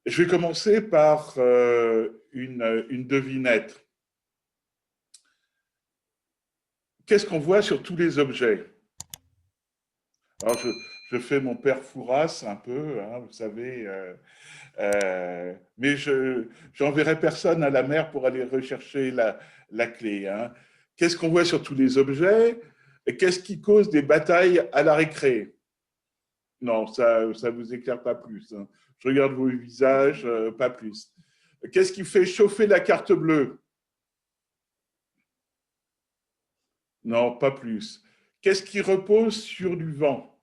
Je vais commencer par une devinette. Qu'est-ce qu'on voit sur tous les objets? Alors, je fais mon père Fouras un peu, hein, vous savez, mais je n'enverrai personne à la mer pour aller rechercher la clé. Hein. Qu'est-ce qu'on voit sur tous les objets? Et qu'est-ce qui cause des batailles à la récré? Non, ça ne vous éclaire pas plus. Hein. Je regarde vos visages, pas plus. Qu'est-ce qui fait chauffer la carte bleue? Non, pas plus. Qu'est-ce qui repose sur du vent?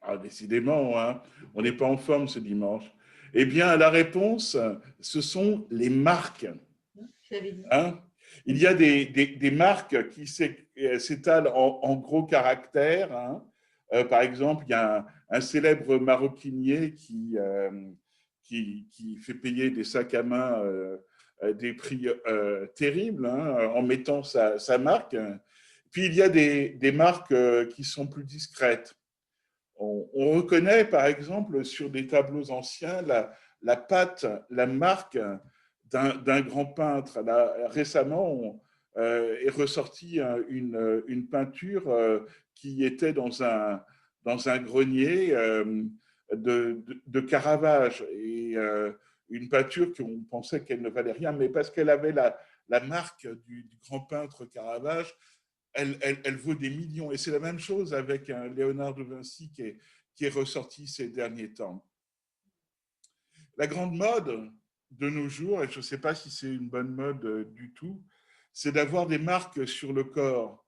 Ah, décidément, hein, on n'est pas en forme ce dimanche. Eh bien, la réponse, ce sont les marques. Hein. Il y a des marques qui s'étalent en gros caractères. Hein. Par exemple, il y a un célèbre maroquinier qui fait payer des sacs à main des prix terribles hein, en mettant sa marque. Puis il y a des marques qui sont plus discrètes. On reconnaît par exemple sur des tableaux anciens la patte, la marque d'un grand peintre. Là, récemment, est ressortie une peinture qui était dans un grenier de Caravage. Et une peinture qu'on pensait qu'elle ne valait rien, mais parce qu'elle avait la marque du grand peintre Caravage, elle vaut des millions. Et c'est la même chose avec un Léonard de Vinci qui est ressorti ces derniers temps. La grande mode de nos jours, et je ne sais pas si c'est une bonne mode du tout, c'est d'avoir des marques sur le corps,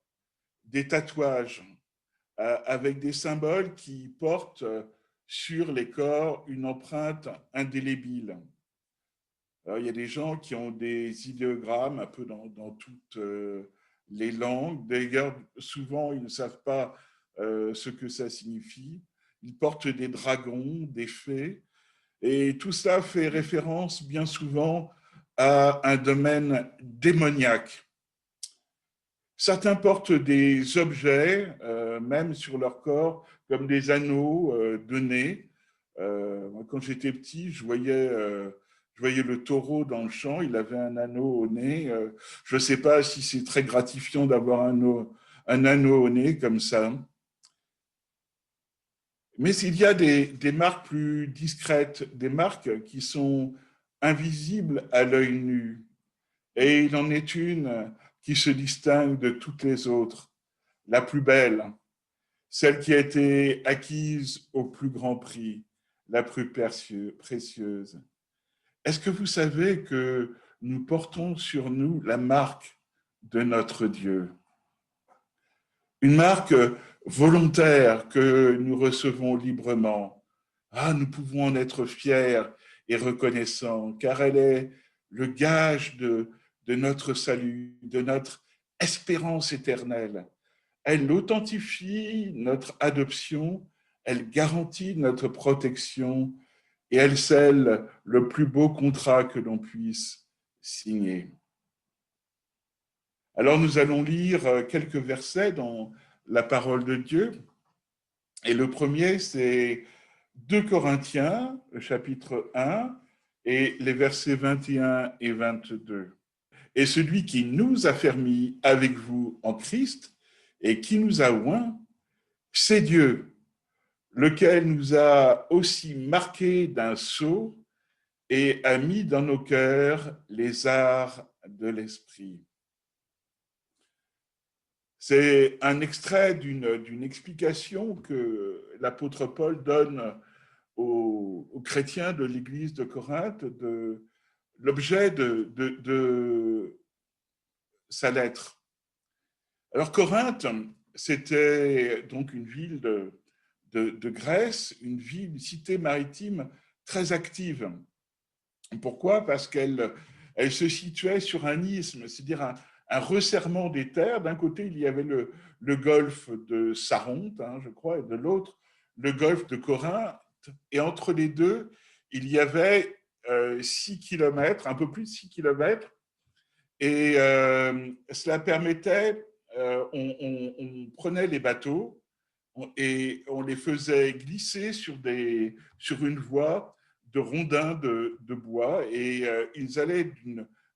des tatouages, avec des symboles qui portent sur les corps une empreinte indélébile. Alors, il y a des gens qui ont des idéogrammes un peu dans toutes les langues. D'ailleurs, souvent, ils ne savent pas ce que ça signifie. Ils portent des dragons, des fées. Et tout ça fait référence bien souvent à un domaine démoniaque. Certains portent des objets, même sur leur corps, comme des anneaux de nez. Quand j'étais petit, je voyais le taureau dans le champ, il avait un anneau au nez. Je ne sais pas si c'est très gratifiant d'avoir un anneau au nez comme ça. Mais il y a des marques plus discrètes, des marques qui sont invisibles à l'œil nu. Et il en est une qui se distingue de toutes les autres, la plus belle, celle qui a été acquise au plus grand prix, la plus précieuse. Est-ce que vous savez que nous portons sur nous la marque de notre Dieu? Une marque volontaire que nous recevons librement. Ah, nous pouvons en être fiers et reconnaissants, car elle est le gage de notre salut, de notre espérance éternelle. Elle authentifie notre adoption, elle garantit notre protection et elle scelle le plus beau contrat que l'on puisse signer. Alors nous allons lire quelques versets dans la parole de Dieu. Et le premier, c'est 2 Corinthiens, chapitre 1, et les versets 21 et 22. Et celui qui nous a fermis avec vous en Christ et qui nous a oints, c'est Dieu, lequel nous a aussi marqués d'un sceau et a mis dans nos cœurs les arts de l'esprit. C'est un extrait d'une explication que l'apôtre Paul donne aux chrétiens de l'église de Corinthe de l'objet de sa lettre. Alors Corinthe, c'était donc une ville de Grèce, une cité maritime très active. Pourquoi? Parce qu'elle se situait sur un isthme, c'est-à-dire un resserrement des terres. D'un côté, il y avait le golfe de Saronte, hein, je crois, et de l'autre, le golfe de Corinthe. Et entre les deux, il y avait 6 kilomètres, un peu plus de 6 kilomètres. Et cela permettait, on prenait les bateaux, et on les faisait glisser sur une voie de rondins de bois et ils allaient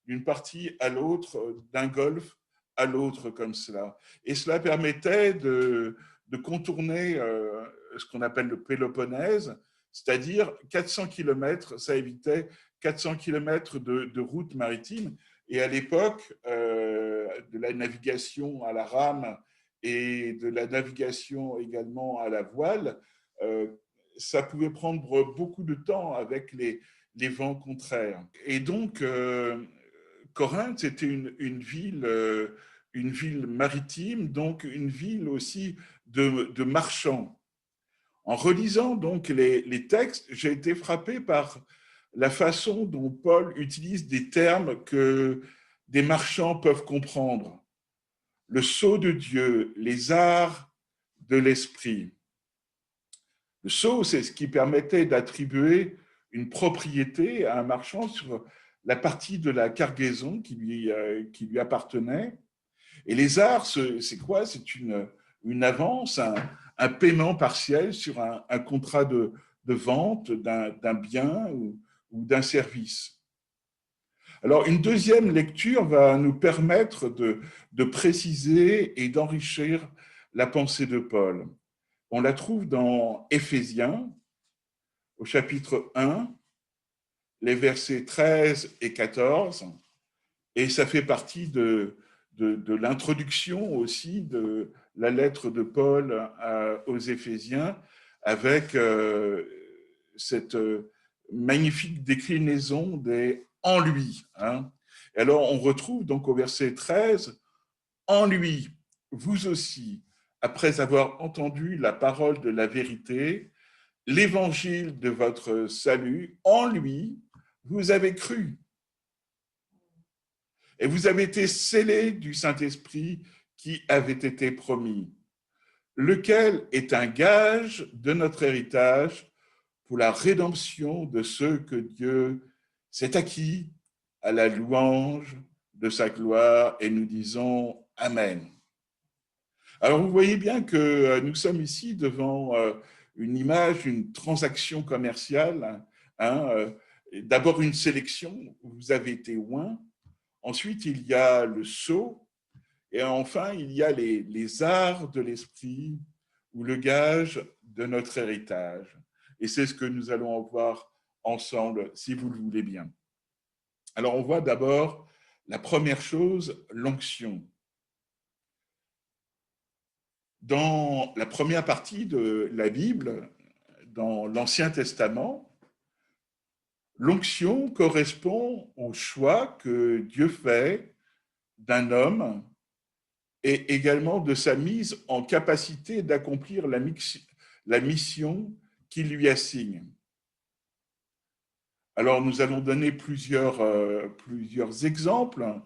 d'une partie à l'autre, d'un golfe à l'autre comme cela. Et cela permettait de contourner ce qu'on appelle le Péloponnèse, c'est-à-dire 400 km, ça évitait 400 km de route maritime. Et à l'époque de la navigation à la rame et de la navigation également à la voile, ça pouvait prendre beaucoup de temps avec les vents contraires. Et donc, Corinthe, c'était une ville maritime, donc une ville aussi de marchands. En relisant donc les textes, j'ai été frappé par la façon dont Paul utilise des termes que des marchands peuvent comprendre. Le sceau de Dieu, les arts de l'esprit. Le sceau, c'est ce qui permettait d'attribuer une propriété à un marchand sur la partie de la cargaison qui lui appartenait. Et les arts, c'est quoi? C'est une avance, un paiement partiel sur un contrat de vente d'un bien ou d'un service. Alors, une deuxième lecture va nous permettre de préciser et d'enrichir la pensée de Paul. On la trouve dans Éphésiens, au chapitre 1, les versets 13 et 14, et ça fait partie de l'introduction aussi de la lettre de Paul aux Éphésiens, avec cette magnifique déclinaison des « en lui ». Et alors, on retrouve donc au verset 13, « En lui, vous aussi, après avoir entendu la parole de la vérité, l'évangile de votre salut, en lui, vous avez cru. Et vous avez été scellés du Saint-Esprit qui avait été promis, lequel est un gage de notre héritage pour la rédemption de ceux que Dieu s'est acquis à la louange de sa gloire. Et nous disons Amen. Alors, vous voyez bien que nous sommes ici devant une image, une transaction commerciale. D'abord, une sélection, vous avez été oint. Ensuite, il y a le sceau. Et enfin, il y a les arts de l'esprit ou le gage de notre héritage. Et c'est ce que nous allons voir ensemble, si vous le voulez bien. Alors, on voit d'abord la première chose, l'onction. Dans la première partie de la Bible, dans l'Ancien Testament, l'onction correspond au choix que Dieu fait d'un homme et également de sa mise en capacité d'accomplir la mission qu'il lui assigne. Alors, nous allons donner plusieurs exemples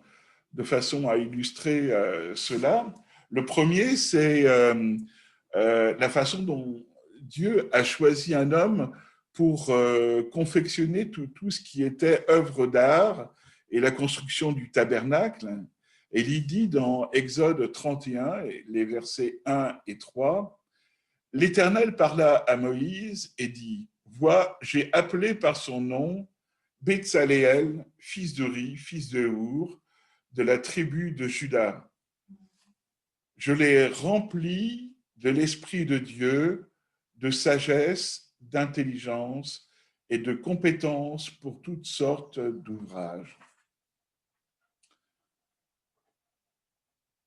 de façon à illustrer cela. Le premier, c'est la façon dont Dieu a choisi un homme pour confectionner tout ce qui était œuvre d'art et la construction du tabernacle. Et il dit dans Exode 31, les versets 1 et 3, « L'Éternel parla à Moïse et dit, « Vois, j'ai appelé par son nom Betsaléel, fils d'Uri, fils de Our, de la tribu de Juda. Je l'ai rempli de l'Esprit de Dieu, de sagesse, d'intelligence et de compétences pour toutes sortes d'ouvrages. »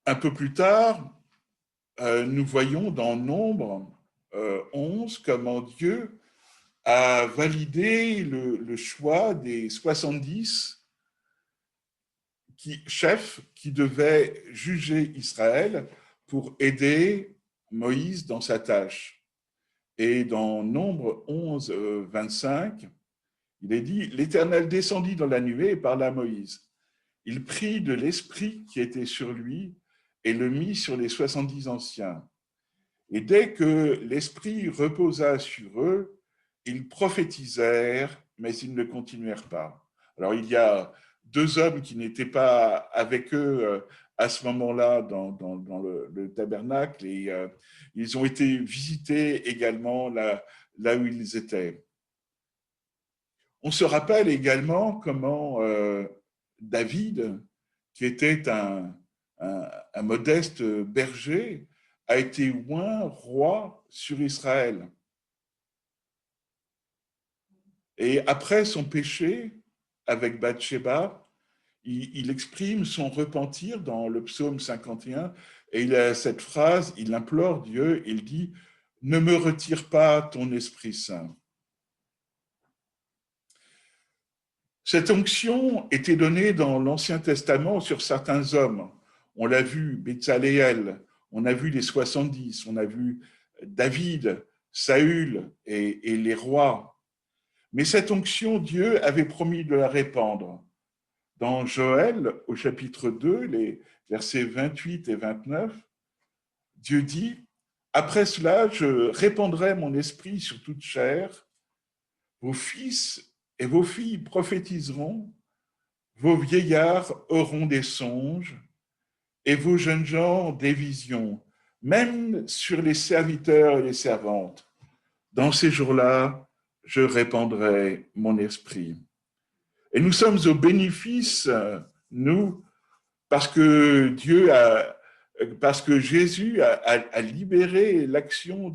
Un peu plus tard, nous voyons dans Nombre 11 comment Dieu a validé le choix des 70 chefs qui devaient juger Israël pour aider Moïse dans sa tâche. Et dans Nombre 11, 25, il est dit « L'Éternel descendit dans la nuée et parla à Moïse. Il prit de l'esprit qui était sur lui et le mit sur les 70 anciens. Et dès que l'esprit reposa sur eux, ils prophétisèrent, mais ils ne continuèrent pas. » Alors, il y a deux hommes qui n'étaient pas avec eux à ce moment-là dans le tabernacle, et ils ont été visités également là où ils étaient. On se rappelle également comment David, qui était un modeste berger, a été oint roi sur Israël. Et après son péché avec Bathsheba, il exprime son repentir dans le psaume 51, et il a cette phrase, il implore Dieu, il dit « Ne me retire pas ton Esprit Saint ». Cette onction était donnée dans l'Ancien Testament sur certains hommes. On l'a vu, Betsaléel, on a vu les 70, on a vu David, Saül et les rois. Mais cette onction, Dieu avait promis de la répandre. Dans Joël, au chapitre 2, les versets 28 et 29, Dieu dit « Après cela, je répandrai mon esprit sur toute chair. Vos fils et vos filles prophétiseront, vos vieillards auront des songes, et vos jeunes gens des visions, même sur les serviteurs et les servantes. Dans ces jours-là, je répandrai mon esprit. » Et nous sommes au bénéfice, nous, parce que Jésus a libéré l'action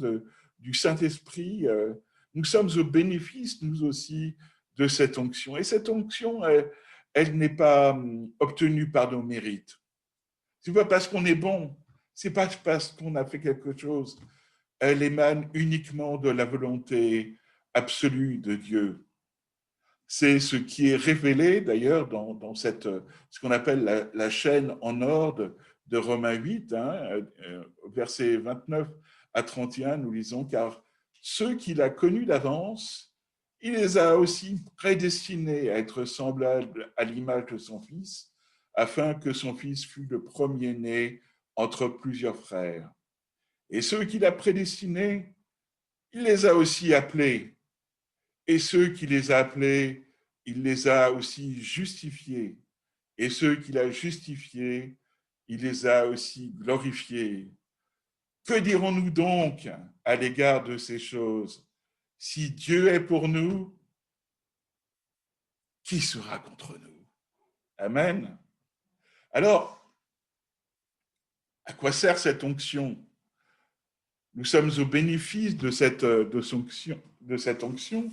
du Saint-Esprit. Nous sommes au bénéfice, nous aussi, de cette onction. Et cette onction, elle n'est pas obtenue par nos mérites. Ce n'est pas parce qu'on est bon, ce n'est pas parce qu'on a fait quelque chose. Elle émane uniquement de la volonté absolue de Dieu. C'est ce qui est révélé d'ailleurs dans ce qu'on appelle la chaîne en or de Romains 8, versets 29 à 31, nous lisons « Car ceux qu'il a connus d'avance, il les a aussi prédestinés à être semblables à l'image de son Fils, afin que son Fils fût le premier-né entre plusieurs frères. Et ceux qu'il a prédestinés, il les a aussi appelés. Et ceux qui les a appelés, il les a aussi justifiés. Et ceux qu'il a justifiés, il les a aussi glorifiés. Que dirons-nous donc à l'égard de ces choses? Si Dieu est pour nous, qui sera contre nous? Amen. Alors, à quoi sert cette onction? Nous sommes au bénéfice de cette onction.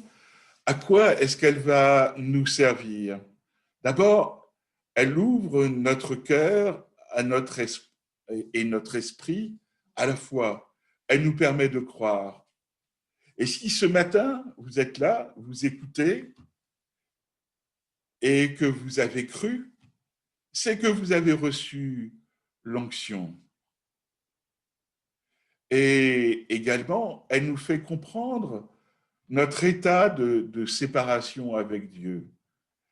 À quoi est-ce qu'elle va nous servir? D'abord, elle ouvre notre cœur à notre esprit à la fois. Elle nous permet de croire. Et si ce matin, vous êtes là, vous écoutez, et que vous avez cru, c'est que vous avez reçu l'onction. Et également, elle nous fait comprendre notre état de séparation avec Dieu.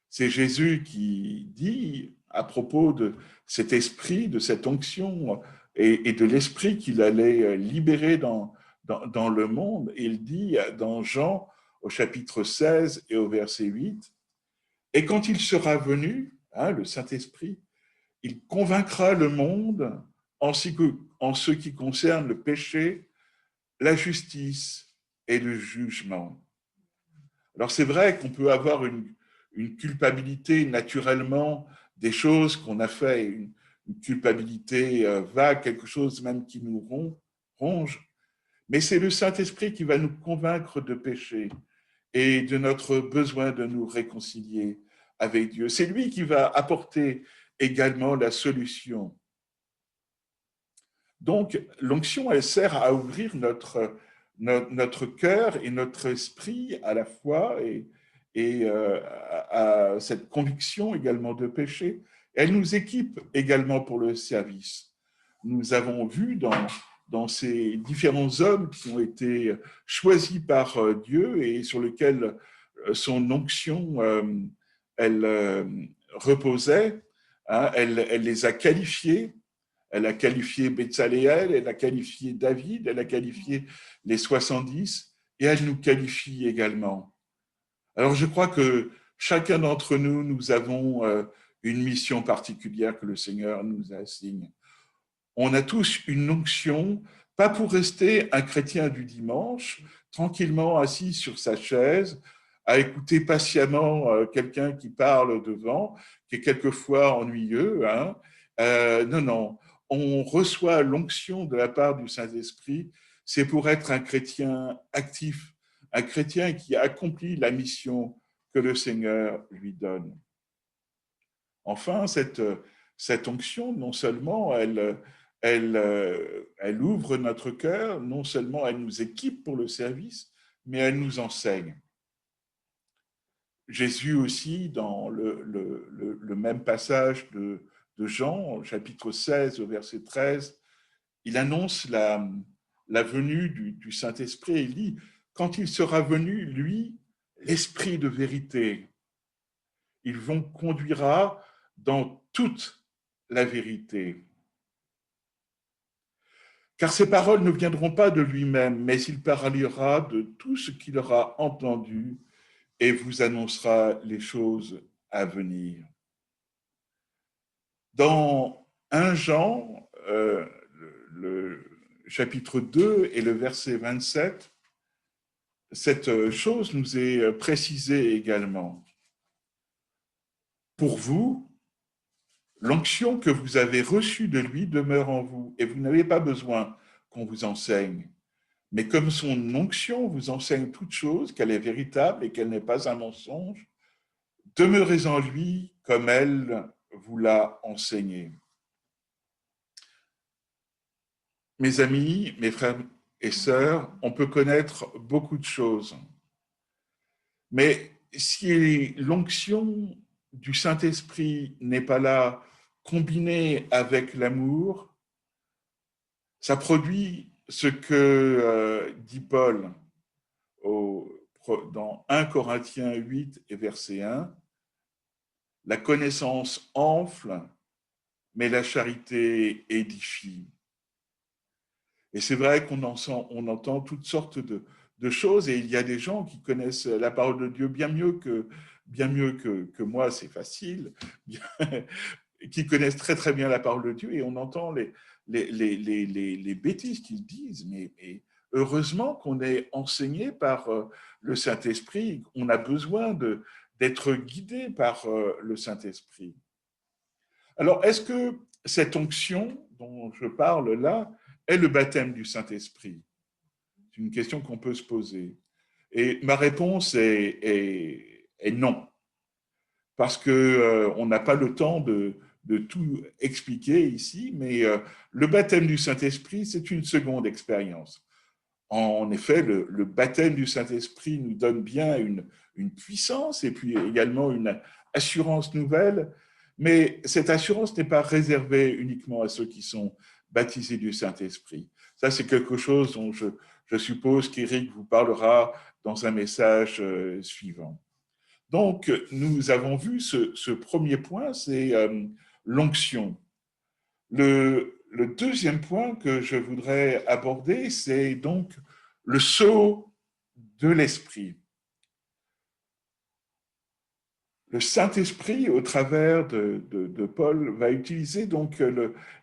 C'est Jésus qui dit à propos de cet esprit, de cette onction et de l'esprit qu'il allait libérer dans le monde. Il dit dans Jean au chapitre 16 et au verset 8, « Et quand il sera venu, le Saint-Esprit, il convaincra le monde en ce qui concerne le péché, la justice et le jugement. » Alors c'est vrai qu'on peut avoir une culpabilité naturellement des choses qu'on a fait, une culpabilité vague, quelque chose même qui nous ronge, mais c'est le Saint-Esprit qui va nous convaincre de péché et de notre besoin de nous réconcilier avec Dieu. C'est lui qui va apporter également la solution. Donc, l'onction, elle sert à ouvrir notre cœur et notre esprit à la fois et à cette conviction également de péché. Elle nous équipe également pour le service. Nous avons vu dans ces différents hommes qui ont été choisis par Dieu et sur lesquels son onction reposait, elle les a qualifiés. Elle a qualifié Betsaléel, elle a qualifié David, elle a qualifié les 70 et elle nous qualifie également. Alors je crois que Chacun d'entre nous, nous avons une mission particulière que le Seigneur nous assigne. On a tous une onction, pas pour rester un chrétien du dimanche, tranquillement assis sur sa chaise, à écouter patiemment quelqu'un qui parle devant, qui est quelquefois ennuyeux. Hein. Non, non, on reçoit l'onction de la part du Saint-Esprit, c'est pour être un chrétien actif, un chrétien qui accomplit la mission que le Seigneur lui donne. Enfin, cette onction, non seulement elle ouvre notre cœur, non seulement elle nous équipe pour le service, mais elle nous enseigne. Jésus aussi, dans le même passage de Jean, chapitre 16, verset 13, il annonce la venue du Saint-Esprit. Il dit, quand il sera venu, lui, l'Esprit de vérité, il vous conduira dans toute la vérité. Car ces paroles ne viendront pas de lui-même, mais il parlera de tout ce qu'il aura entendu et vous annoncera les choses à venir. Dans 1 Jean, le chapitre 2 et le verset 27, cette chose nous est précisée également. Pour vous, l'onction que vous avez reçue de lui demeure en vous et vous n'avez pas besoin qu'on vous enseigne. Mais comme son onction vous enseigne toute chose, qu'elle est véritable et qu'elle n'est pas un mensonge, demeurez en lui comme elle vous l'a enseigné. Mes amis, mes frères et sœurs, on peut connaître beaucoup de choses. Mais si l'onction du Saint-Esprit n'est pas là, combinée avec l'amour, ça produit ce que dit Paul dans 1 Corinthiens 8 et verset 1, la connaissance enfle, mais la charité édifie. Et c'est vrai qu'on entend toutes sortes de choses et il y a des gens qui connaissent la parole de Dieu bien mieux que moi, c'est facile, qui connaissent très très bien la parole de Dieu et on entend les bêtises qu'ils disent, mais heureusement qu'on est enseigné par le Saint-Esprit, on a besoin d'être guidé par le Saint-Esprit. Alors, est-ce que cette onction dont je parle là est le baptême du Saint-Esprit? C'est une question qu'on peut se poser. Et ma réponse est non, parce qu'on n'a pas le temps de tout expliquer ici, mais le baptême du Saint-Esprit, c'est une seconde expérience. En effet, le baptême du Saint-Esprit nous donne bien une puissance et puis également une assurance nouvelle, mais cette assurance n'est pas réservée uniquement à ceux qui sont baptisés du Saint-Esprit. Ça, c'est quelque chose dont je suppose qu'Éric vous parlera dans un message suivant. Donc, nous avons vu ce premier point, c'est l'onction. Le deuxième point que je voudrais aborder, c'est donc le sceau de l'esprit. Le Saint-Esprit, au travers de Paul, va utiliser donc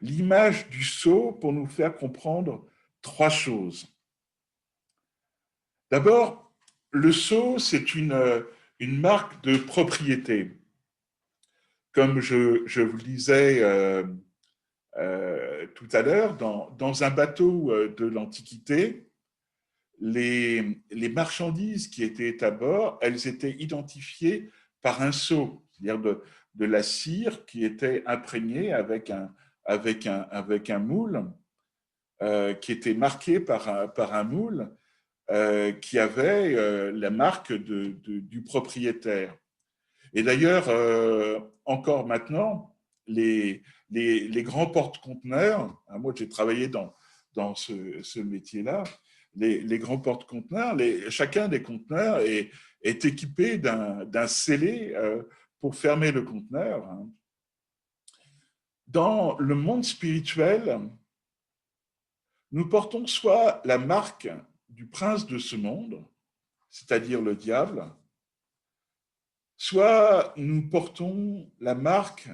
l'image du sceau pour nous faire comprendre trois choses. D'abord, le sceau, c'est une marque de propriété. Comme je vous le disais tout à l'heure, dans un bateau de l'Antiquité, les marchandises qui étaient à bord, elles étaient identifiées par un sceau, c'est-à-dire de la cire qui était imprégnée avec un moule, qui était marqué par un moule qui avait la marque du propriétaire. Et d'ailleurs, encore maintenant, les grands porte-conteneurs, hein, moi j'ai travaillé dans ce métier-là, les grands porte-conteneurs, chacun des conteneurs est équipé d'un scellé pour fermer le conteneur. Hein. Dans le monde spirituel, nous portons soit la marque du prince de ce monde, c'est-à-dire le diable, soit nous portons la marque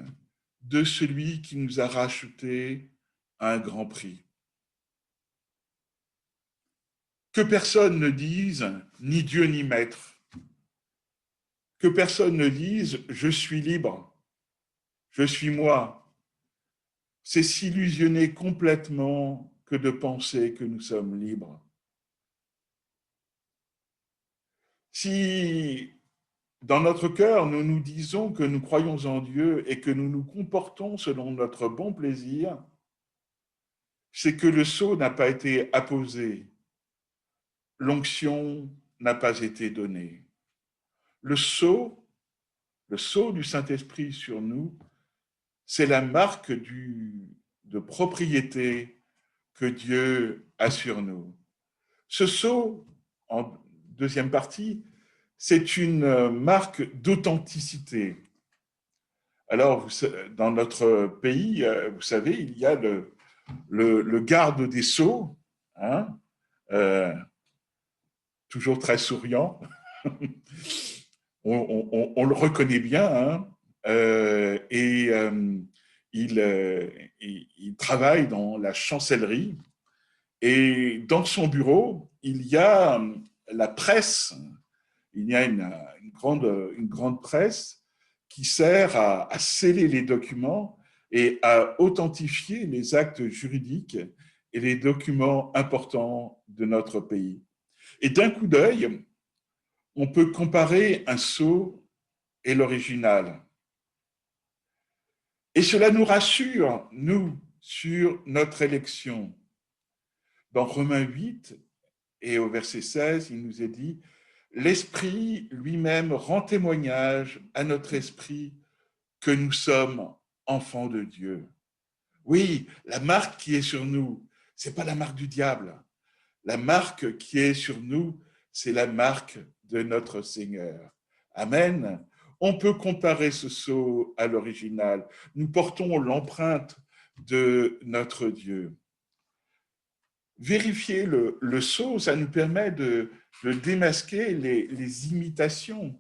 de celui qui nous a rachetés à un grand prix. Que personne ne dise ni Dieu ni maître, que personne ne dise je suis libre, je suis moi. C'est s'illusionner complètement que de penser que nous sommes libres. Si dans notre cœur, nous nous disons que nous croyons en Dieu et que nous nous comportons selon notre bon plaisir, c'est que le sceau n'a pas été apposé, l'onction n'a pas été donnée. Le sceau du Saint-Esprit sur nous, c'est la marque de propriété que Dieu a sur nous. Ce sceau, en deuxième partie, c'est une marque d'authenticité. Alors, dans notre pays, vous savez, il y a le garde des sceaux, hein, euh, toujours très souriant. On le reconnaît bien, hein, et il travaille dans la chancellerie. Et dans son bureau, il y a la presse, il y a une grande presse qui sert à sceller les documents et à authentifier les actes juridiques et les documents importants de notre pays. Et d'un coup d'œil, on peut comparer un sceau et l'original. Et cela nous rassure, nous, sur notre élection. Dans Romains 8 et au verset 16, il nous est dit « L'Esprit lui-même rend témoignage à notre esprit que nous sommes enfants de Dieu. » Oui, la marque qui est sur nous, ce n'est pas la marque du diable. La marque qui est sur nous, c'est la marque de notre Seigneur. Amen. On peut comparer ce sceau à l'original. Nous portons l'empreinte de notre Dieu. Vérifier le sceau, ça nous permet de démasquer les imitations,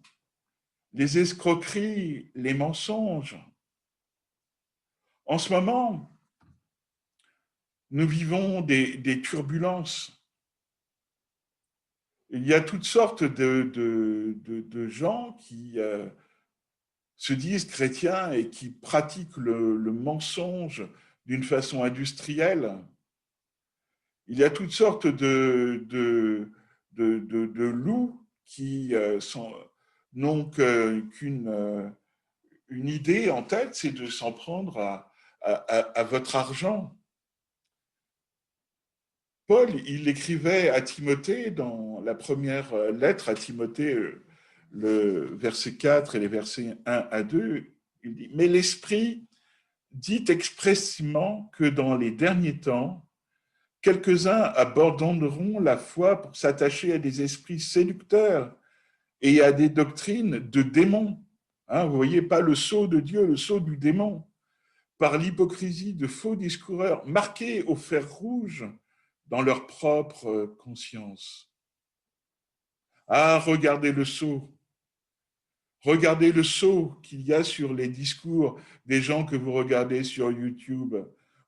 les escroqueries, les mensonges. En ce moment, nous vivons des turbulences. Il y a toutes sortes de gens qui se disent chrétiens et qui pratiquent le mensonge d'une façon industrielle. Il y a toutes sortes de loups qui n'ont qu'une une idée en tête, c'est de s'en prendre à votre argent. Paul, il écrivait à Timothée, dans la première lettre à Timothée, le verset 4 et les versets 1 à 2, il dit « Mais l'Esprit dit expressément que dans les derniers temps, quelques-uns abandonneront la foi pour s'attacher à des esprits séducteurs et à des doctrines de démons. » Hein, vous voyez, pas le sceau de Dieu, le sceau du démon. Par l'hypocrisie de faux discoureurs marqués au fer rouge dans leur propre conscience. Ah, regardez le sceau. Regardez le sceau qu'il y a sur les discours des gens que vous regardez sur YouTube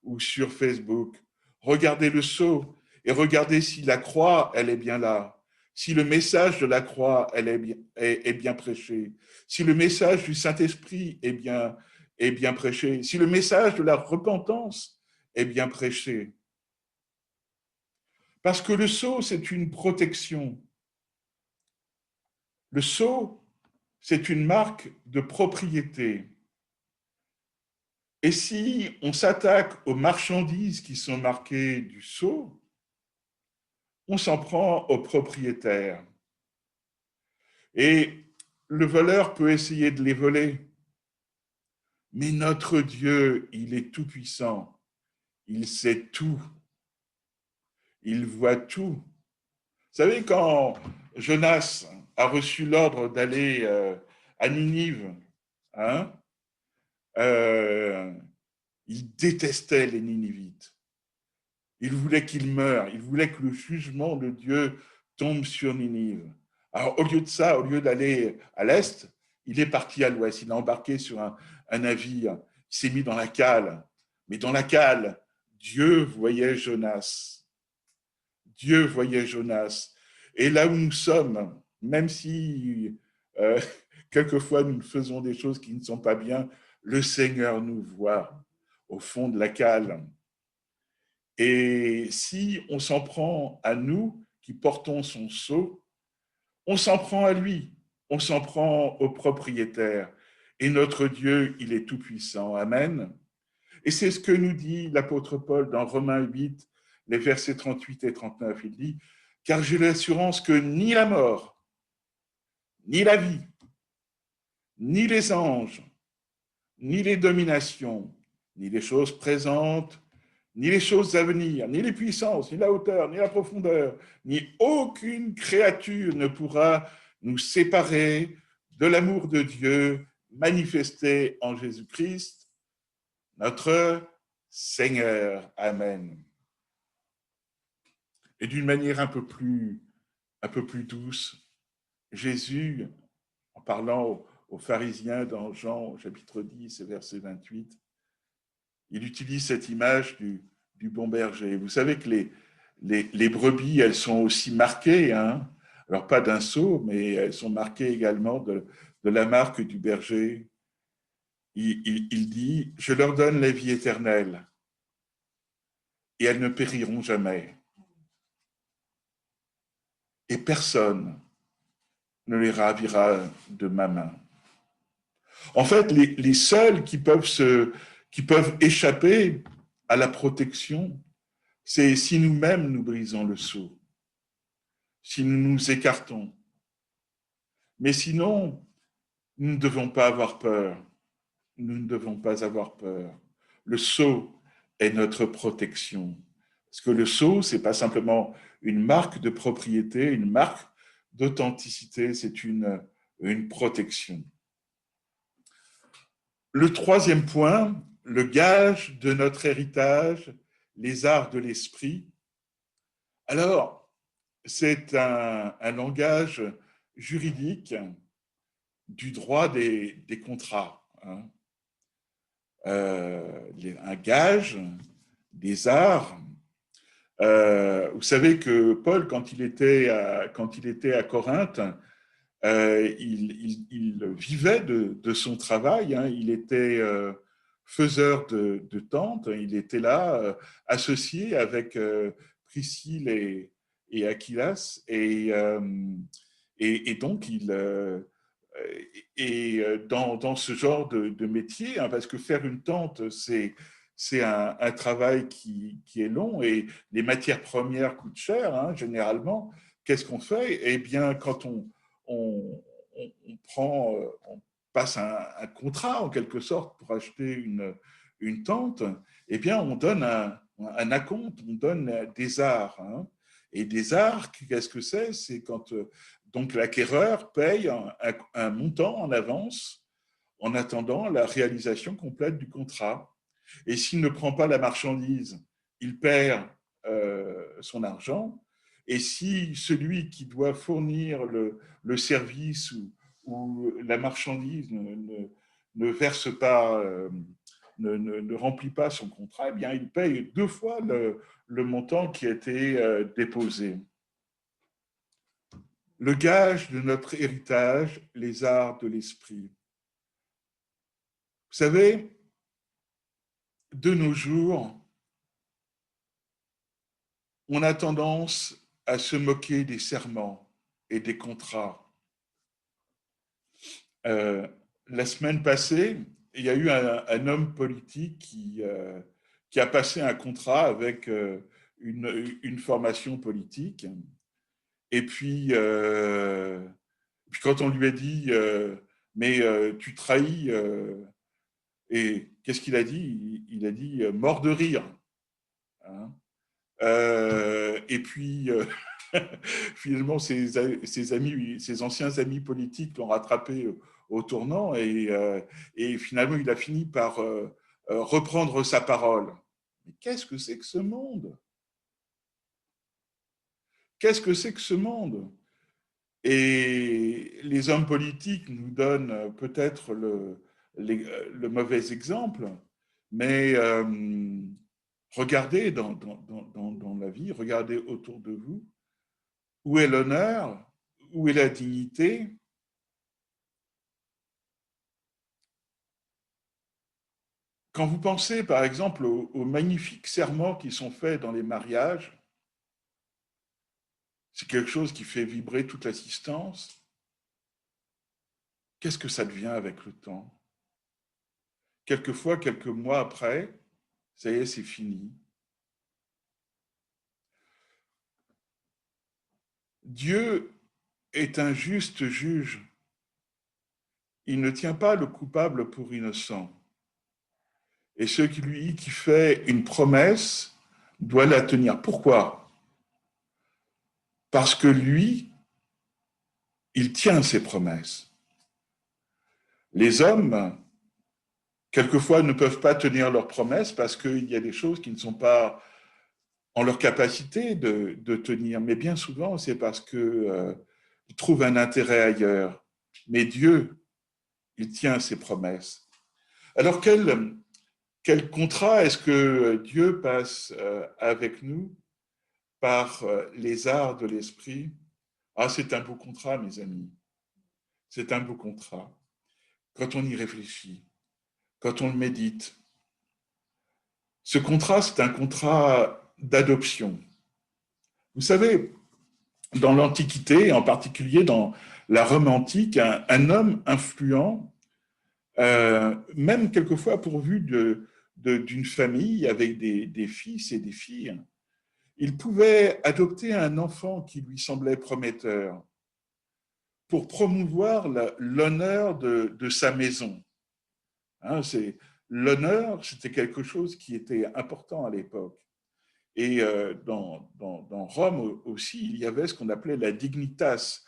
ou sur Facebook. Regardez le sceau et regardez si la croix, elle est bien là. Si le message de la croix, elle est bien prêché. Si le message du Saint-Esprit est bien prêché. Si le message de la repentance est bien prêché. Parce que le sceau, c'est une protection. Le sceau, c'est une marque de propriété. Et si on s'attaque aux marchandises qui sont marquées du sceau, on s'en prend aux propriétaires. Et le voleur peut essayer de les voler. Mais notre Dieu, il est tout-puissant. Il sait tout. Il voit tout. Vous savez, quand Jonas a reçu l'ordre d'aller à Ninive, hein, il détestait les Ninivites. Il voulait qu'ils meurent. Il voulait que le jugement de Dieu tombe sur Ninive. Alors, au lieu de ça, au lieu d'aller à l'est, il est parti à l'ouest, il a embarqué sur un navire, il s'est mis dans la cale. Mais dans la cale, Dieu voyait Jonas. Dieu voyait Jonas. Et là où nous sommes, même si quelquefois nous faisons des choses qui ne sont pas bien, le Seigneur nous voit au fond de la cale. Et si on s'en prend à nous qui portons son sceau, on s'en prend à lui, on s'en prend au propriétaire. Et notre Dieu, il est tout-puissant. Amen. Et c'est ce que nous dit l'apôtre Paul dans Romains 8, les versets 38 et 39. Il dit, « Car j'ai l'assurance que ni la mort, ni la vie, ni les anges, ni les dominations, ni les choses présentes, ni les choses à venir, ni les puissances, ni la hauteur, ni la profondeur, ni aucune créature ne pourra nous séparer de l'amour de Dieu manifesté en Jésus-Christ, notre Seigneur. Amen. » Et d'une manière un peu plus douce, Jésus, en parlant aux pharisiens dans Jean chapitre 10, verset 28, il utilise cette image du bon berger. Vous savez que les brebis, elles sont aussi marquées, hein, alors pas d'un sceau, mais elles sont marquées également de la marque du berger. Il dit, « Je leur donne la vie éternelle et elles ne périront jamais. Et personne ne les ravira de ma main. » En fait, les seuls qui peuvent échapper à la protection, c'est si nous-mêmes nous brisons le sceau, si nous nous écartons. Mais sinon, nous ne devons pas avoir peur. Nous ne devons pas avoir peur. Le sceau est notre protection. Parce que le sceau, ce n'est pas simplement une marque de propriété, une marque d'authenticité, c'est une protection. Le troisième point, le gage de notre héritage, les arts de l'esprit. Alors, c'est un langage juridique du droit des contrats. Hein. Un gage, des arts. Vous savez que Paul, quand il était à Corinthe, il vivait de son travail. Hein. Il était faiseur de tentes. Il était là, associé avec Priscille et Aquilas. Et donc, dans ce genre de métier, hein, parce que faire une tente, c'est un travail qui est long et les matières premières coûtent cher, hein, généralement. Qu'est-ce qu'on fait? Eh bien, quand on passe un contrat en quelque sorte pour acheter une tente, eh bien, on donne un acompte, on donne des arts. Hein. Et des arts, qu'est-ce que c'est? C'est quand donc l'acquéreur paye un montant en avance en attendant la réalisation complète du contrat. Et s'il ne prend pas la marchandise, il perd son argent. Et si celui qui doit fournir le service ou la marchandise ne verse pas, ne remplit pas son contrat, eh bien, il paye 2 fois le montant qui a été déposé. Le gage de notre héritage, les arts de l'esprit. Vous savez, de nos jours, on a tendance à se moquer des serments et des contrats. La semaine passée, il y a eu un homme politique qui a passé un contrat avec une formation politique. Et puis quand on lui a dit mais tu trahis, et qu'est-ce qu'il a dit? Il a dit mort de rire. Hein. Et puis finalement, ses anciens amis politiques l'ont rattrapé au tournant et finalement, il a fini par reprendre sa parole. Mais qu'est-ce que c'est que ce monde? Qu'est-ce que c'est que ce monde? Et les hommes politiques nous donnent peut-être le mauvais exemple, mais regardez dans la vie, regardez autour de vous, où est l'honneur, où est la dignité. Quand vous pensez, par exemple, aux magnifiques serments qui sont faits dans les mariages, c'est quelque chose qui fait vibrer toute l'assistance. Qu'est-ce que ça devient avec le temps? Quelquefois, quelques mois après, ça y est, c'est fini. Dieu est un juste juge. Il ne tient pas le coupable pour innocent. Et celui qui fait une promesse doit la tenir. Pourquoi? Parce que lui, il tient ses promesses. Les hommes, quelquefois, ne peuvent pas tenir leurs promesses parce qu'il y a des choses qui ne sont pas en leur capacité de tenir. Mais bien souvent, c'est parce qu'ils trouvent un intérêt ailleurs. Mais Dieu, il tient ses promesses. Alors, quel contrat est-ce que Dieu passe avec nous par les arts de l'esprit? Ah, c'est un beau contrat, mes amis. C'est un beau contrat. Quand on y réfléchit, quand on le médite. Ce contrat, c'est un contrat d'adoption. Vous savez, dans l'Antiquité, en particulier dans la Rome antique, un homme influent, même quelquefois pourvu d'une famille avec des fils et des filles, il pouvait adopter un enfant qui lui semblait prometteur pour promouvoir l'honneur de sa maison. Hein, l'honneur, c'était quelque chose qui était important à l'époque. Et dans Rome aussi, il y avait ce qu'on appelait la dignitas,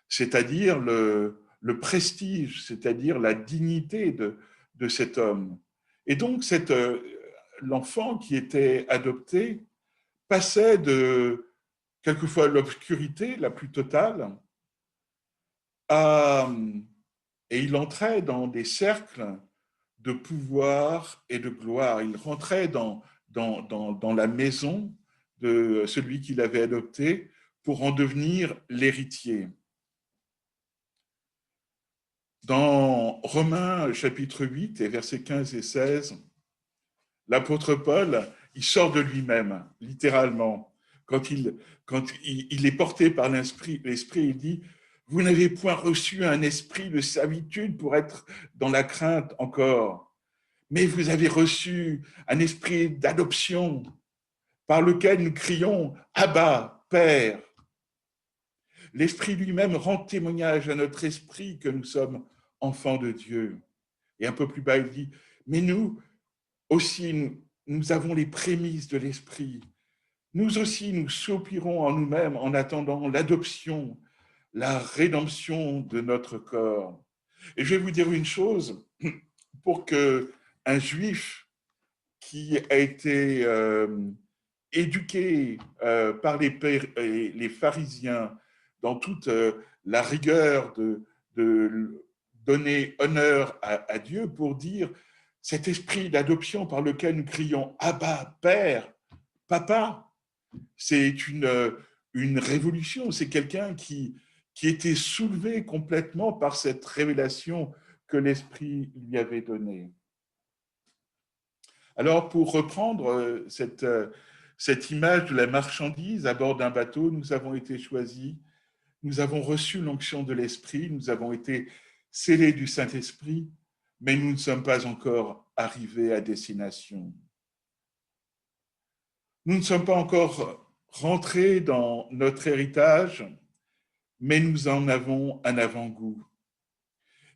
c'est-à-dire le prestige, c'est-à-dire la dignité de cet homme. Et donc, l'enfant qui était adopté passait de quelquefois l'obscurité la plus totale à, et il entrait dans des cercles de pouvoir et de gloire. Il rentrait dans la maison de celui qu'il avait adopté pour en devenir l'héritier. Dans Romains chapitre 8 et versets 15 et 16, l'apôtre Paul, il sort de lui-même, littéralement. Quand il est porté par l'esprit, il dit « Vous n'avez point reçu un esprit de servitude pour être dans la crainte encore, mais vous avez reçu un esprit d'adoption par lequel nous crions « Abba, Père ». L'Esprit lui-même rend témoignage à notre esprit que nous sommes enfants de Dieu. Et un peu plus bas, il dit « Mais nous aussi, nous avons les prémices de l'Esprit. Nous aussi, nous soupirons en nous-mêmes en attendant l'adoption, la rédemption de notre corps. » Et je vais vous dire une chose, pour qu'un juif qui a été éduqué par les pharisiens dans toute la rigueur de donner honneur à Dieu pour dire cet esprit d'adoption par lequel nous crions « Abba, Père, Papa », c'est une révolution, c'est quelqu'un qui était soulevé complètement par cette révélation que l'Esprit lui avait donnée. Alors, pour reprendre cette image de la marchandise à bord d'un bateau, nous avons été choisis, nous avons reçu l'onction de l'Esprit, nous avons été scellés du Saint-Esprit, mais nous ne sommes pas encore arrivés à destination. Nous ne sommes pas encore rentrés dans notre héritage, mais nous en avons un avant-goût.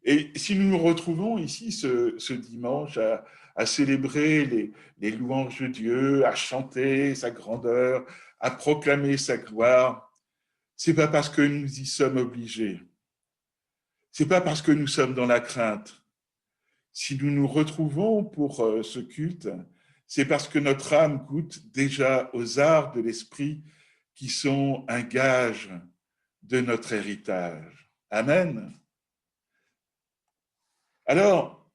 Et si nous nous retrouvons ici ce dimanche à célébrer les louanges de Dieu, à chanter sa grandeur, à proclamer sa gloire, c'est pas parce que nous y sommes obligés. C'est pas parce que nous sommes dans la crainte. Si nous nous retrouvons pour ce culte, c'est parce que notre âme goûte déjà aux arts de l'esprit qui sont un gage de notre héritage. Amen. Alors,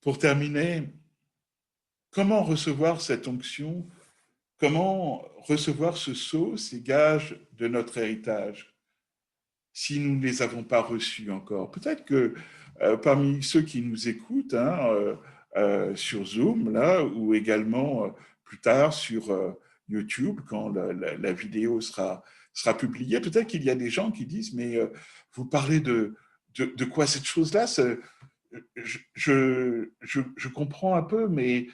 pour terminer, comment recevoir cette onction? Comment recevoir ce sceau, ces gages de notre héritage, si nous ne les avons pas reçus encore? Peut-être que parmi ceux qui nous écoutent sur Zoom, là, ou également plus tard sur YouTube, quand la vidéo sera publiée, peut-être qu'il y a des gens qui disent, mais vous parlez de quoi cette chose-là? Je comprends un peu, mais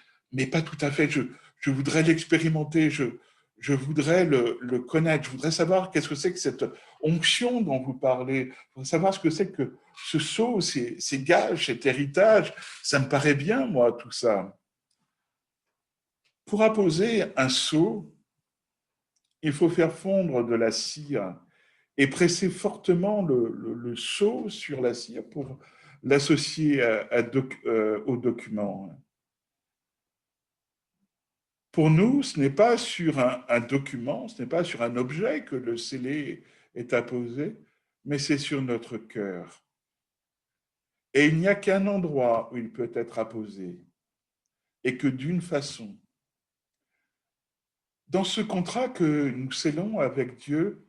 pas tout à fait. Je voudrais l'expérimenter, je voudrais le connaître, je voudrais savoir qu'est-ce que c'est que cette onction dont vous parlez, je voudrais savoir ce que c'est que ce sceau, ces gages, cet héritage. Ça me paraît bien, moi, tout ça. Pour apposer un sceau, il faut faire fondre de la cire et presser fortement le sceau sur la cire pour l'associer au document. Pour nous, ce n'est pas sur un document, ce n'est pas sur un objet que le scellé est apposé, mais c'est sur notre cœur. Et il n'y a qu'un endroit où il peut être apposé, et que d'une façon. Dans ce contrat que nous scellons avec Dieu,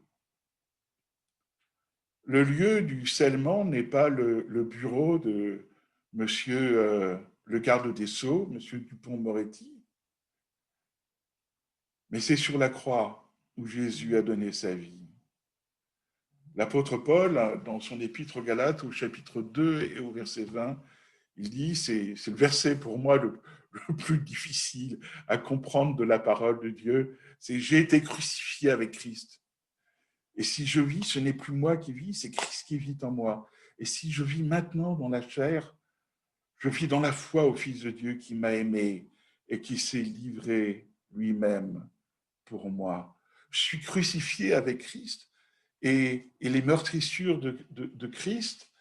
le lieu du scellement n'est pas le bureau de monsieur le garde des Sceaux, monsieur Dupond-Moretti, mais c'est sur la croix où Jésus a donné sa vie. L'apôtre Paul, dans son épître aux Galates, au chapitre 2 et au verset 20, il dit, c'est le verset pour moi le plus difficile à comprendre de la parole de Dieu, c'est « J'ai été crucifié avec Christ. Et si je vis, ce n'est plus moi qui vis, c'est Christ qui vit en moi. Et si je vis maintenant dans la chair, je vis dans la foi au Fils de Dieu qui m'a aimé et qui s'est livré lui-même pour moi. Je suis crucifié avec Christ et les meurtrissures de Christ,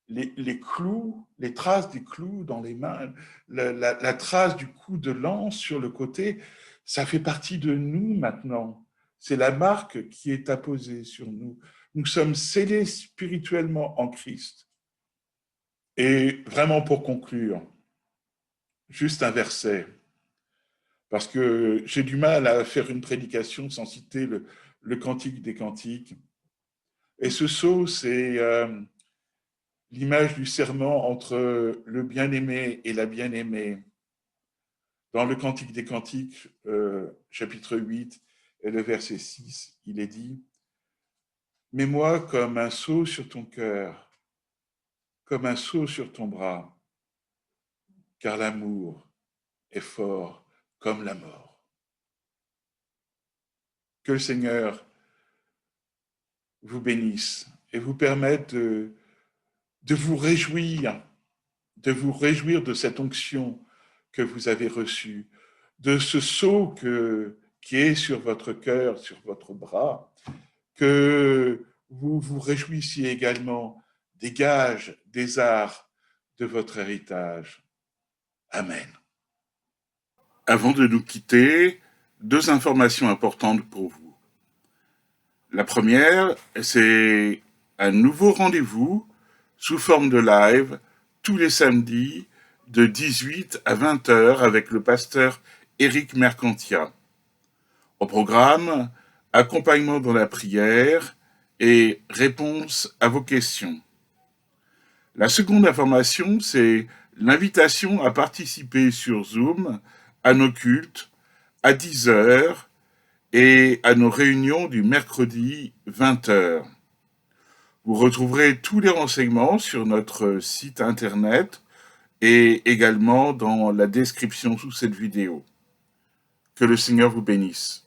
les clous, les traces des clous dans les mains, la trace du coup de lance sur le côté, ça fait partie de nous maintenant. C'est la marque qui est apposée sur nous. Nous sommes scellés spirituellement en Christ. Et vraiment pour conclure, juste un verset, parce que j'ai du mal à faire une prédication sans citer le Cantique des Cantiques. Et ce sceau, c'est l'image du serment entre le bien-aimé et la bien-aimée. Dans le Cantique des Cantiques, chapitre 8 et le verset 6, il est dit « Mets-moi comme un sceau sur ton cœur, comme un sceau sur ton bras, car l'amour est fort comme la mort. » Que le Seigneur vous bénisse et vous permette de vous réjouir de cette onction que vous avez reçue, de ce sceau qui est sur votre cœur, sur votre bras, que vous vous réjouissiez également des gages, des arts de votre héritage. Amen. Avant de nous quitter, 2 informations importantes pour vous. La première, c'est un nouveau rendez-vous sous forme de live tous les samedis de 18 à 20 heures avec le pasteur Éric Mercantia. Au programme, accompagnement dans la prière et réponse à vos questions. La seconde information, c'est l'invitation à participer sur Zoom à nos cultes à 10 heures et à nos réunions du mercredi 20 heures. Vous retrouverez tous les renseignements sur notre site internet et également dans la description sous cette vidéo. Que le Seigneur vous bénisse.